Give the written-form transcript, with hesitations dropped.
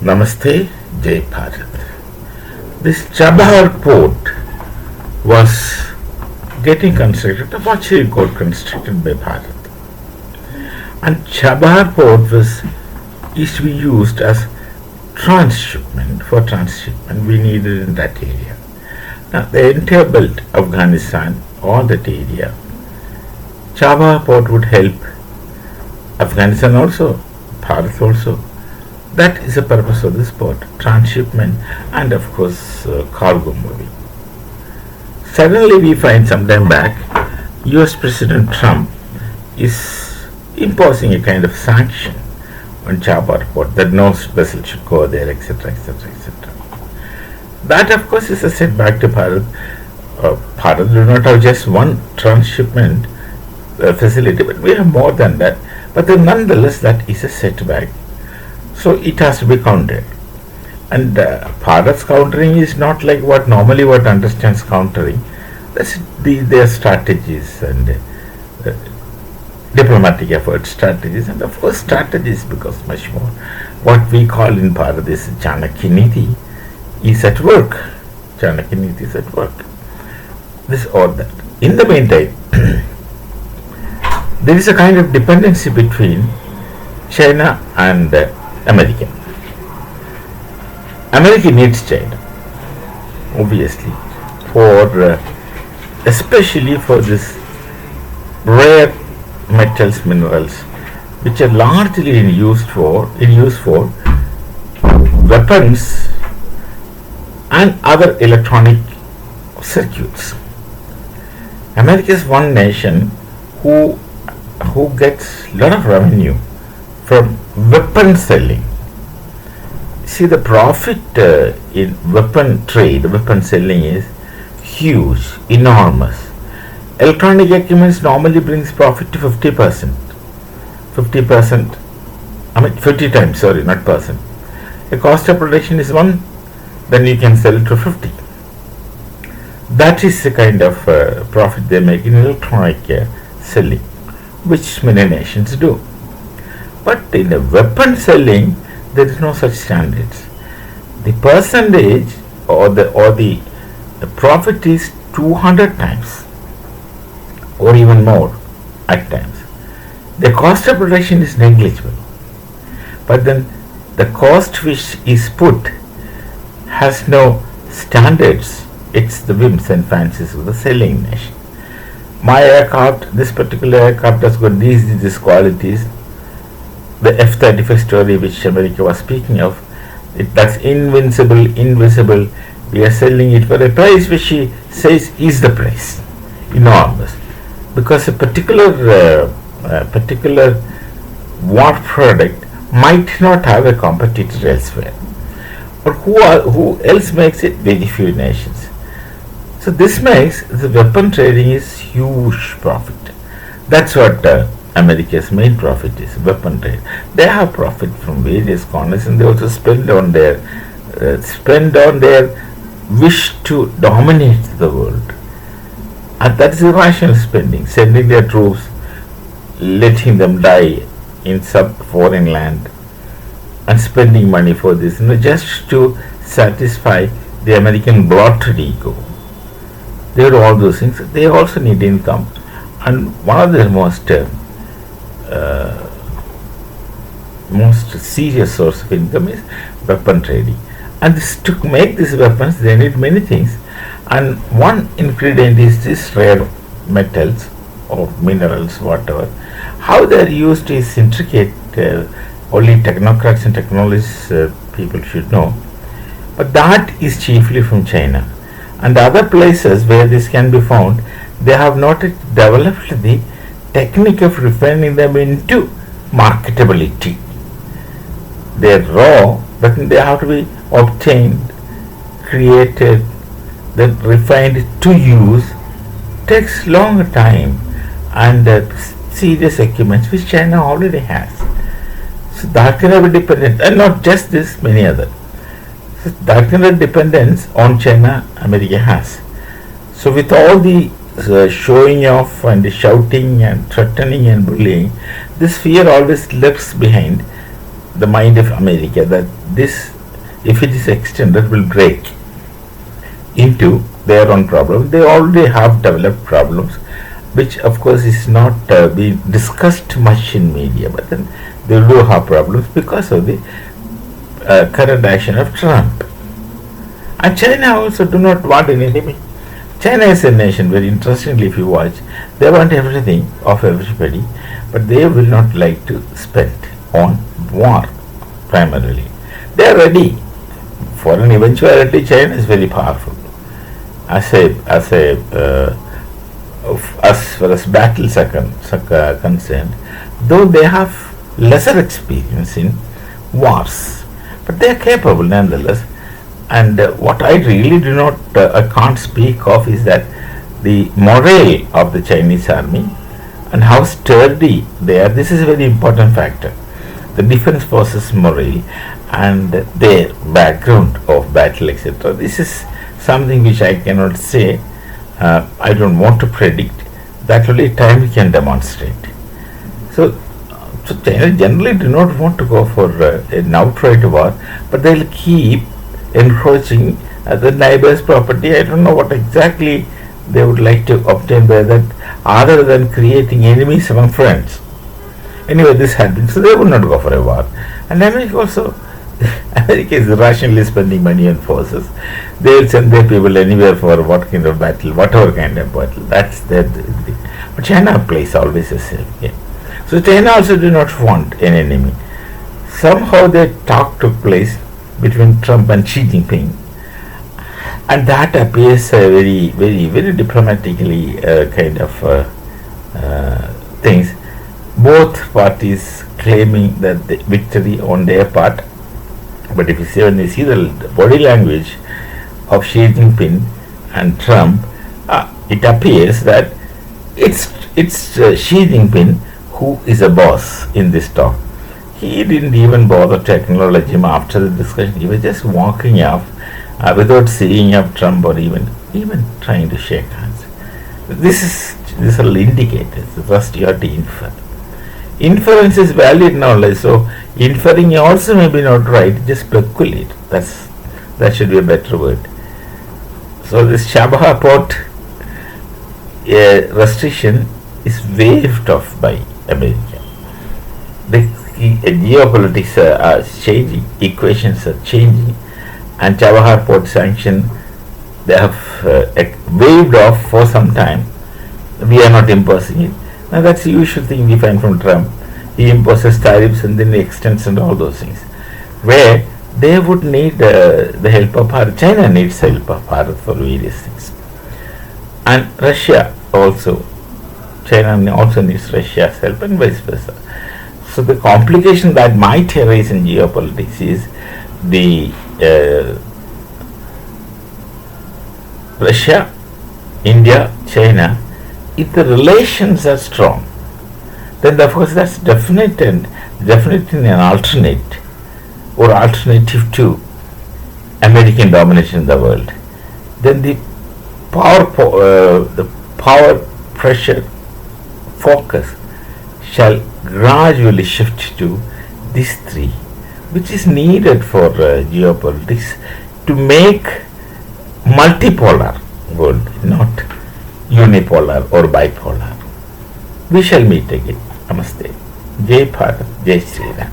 Namaste, Jai Bharat. This Chabahar port was getting constructed, actually got constructed by Bharat. And Chabahar port used to be used as transshipment. For transshipment, we needed in that area. Now, the entire belt, Afghanistan, all that area, Chabahar port would help Afghanistan also, Bharat also. That is the purpose of this port, transshipment and of course cargo moving. Suddenly we find some time back, US President Trump is imposing a kind of sanction on Chabahar port that no vessel should go there, etc., etc., etc. That of course is a setback to Bharat. Bharat do not have just one transshipment facility, but we have more than that. But then nonetheless, that is a setback. So it has to be countered. And Bharat's countering is not like what normally what understands countering. That's their strategies and diplomatic efforts, strategies, and of course strategies because much more. What we call in Bharat is Chanakya Niti is at work. Chanakya Niti is at work. This or that. In the meantime, there is a kind of dependency between China and America. America needs China, obviously, for especially for this rare metals, minerals, which are largely in use for weapons and other electronic circuits. America is one nation who gets a lot of revenue from weapon selling. See, the profit in weapon trade, weapon selling is huge, enormous. Electronic equipment normally brings profit to 50%. 50 times, sorry, not percent. The cost of production is 1, then you can sell it to 50. That is the kind of profit they make in electronic selling, which many nations do. But in the weapon selling, there is no such standards. The percentage or the profit is 200 times or even more at times. The cost of production is negligible. But then the cost which is put has no standards. It's the whims and fancies of the selling nation. My aircraft, this particular aircraft has got these qualities. The F-35 story which America was speaking of, that's invincible, invisible. We are selling it for a price which she says is the price, enormous, because a particular war product might not have a competitor elsewhere, or who else makes it? Very few nations. So this makes the weapon trading is huge profit. That's what America's main profit is, weapon trade. They have profit from various corners, and they also spend on their wish to dominate the world. And that is irrational spending, sending their troops, letting them die in some foreign land, and spending money for this, just to satisfy the American bloated ego. They do all those things. They also need income, and one of the most serious source of income is weapon trading. And to make these weapons, they need many things, and one ingredient is this rare metals or minerals, whatever. How they are used is intricate. Only technocrats and technologists people should know. But that is chiefly from China. And other places where this can be found, they have not developed the technique of refining them into marketability. They are raw, but they have to be obtained, created, then refined to use. Takes longer time and serious equipment which China already has. So that kind of a dependence, and not just this, many other. So that kind of dependence on China, America has. So with all the showing off and the shouting and threatening and bullying, this fear always lurks behind the mind of America that this, if it is extended, will break into their own problem. They already have developed problems, which of course is not being discussed much in media, but then they do have problems because of the current action of Trump. And China also do not want an enemy. China is a nation, very interestingly, if you watch, they want everything of everybody, but they will not like to spend on war primarily. They are ready for an eventuality. China is very powerful. As far as battles are concerned, though they have lesser experience in wars, but they are capable nonetheless. And what I really do not, I can't speak of is that the morale of the Chinese army and how sturdy they are. This is a very important factor. The defense forces morale and their background of battle, etc. This is something which I cannot say. I don't want to predict. That only time can demonstrate. So China generally do not want to go for an outright war, but they'll keep encroaching the neighbor's property. I don't know what exactly they would like to obtain by that, other than creating enemies among friends. Anyway, this had been, so they would not go for a war. And America also, America is rationally spending money on forces. They will send their people anywhere for what kind of battle, whatever kind of battle. That's their thing. But China plays always a safe game. So China also do not want an enemy. Somehow the talk took place between Trump and Xi Jinping, and that appears very diplomatically kind of things. Both parties claiming that the victory on their part, but if you see, when you see the body language of Xi Jinping and Trump, it appears that it's Xi Jinping who is a boss in this talk. He didn't even bother to acknowledge him after the discussion. He was just walking off without seeing up Trump or even trying to shake hands. These are indicators. The rest you have to infer. Inference is valid knowledge, so inferring also may be not right. Just speculate. That should be a better word. So this Chabahar port restriction is waived off by America. The geopolitics are changing, equations are changing, and Chabahar port sanction they have waived off for some time. We are not imposing it. Now that's the usual thing we find from Trump. He imposes tariffs and then extends and all those things. Where they would need the help of Bharat. China needs help of Bharat for various things. And Russia also. China also needs Russia's help and vice versa. So the complication that might arise in geopolitics is the Russia, India, China. If the relations are strong, then of course that's definitely an alternate or alternative to American domination in the world. Then the power pressure focus shall gradually shift to these three, which is needed for geopolitics to make multipolar world, not unipolar or bipolar. We shall meet again. Namaste. Jai Bharat, Jai Sri Ram.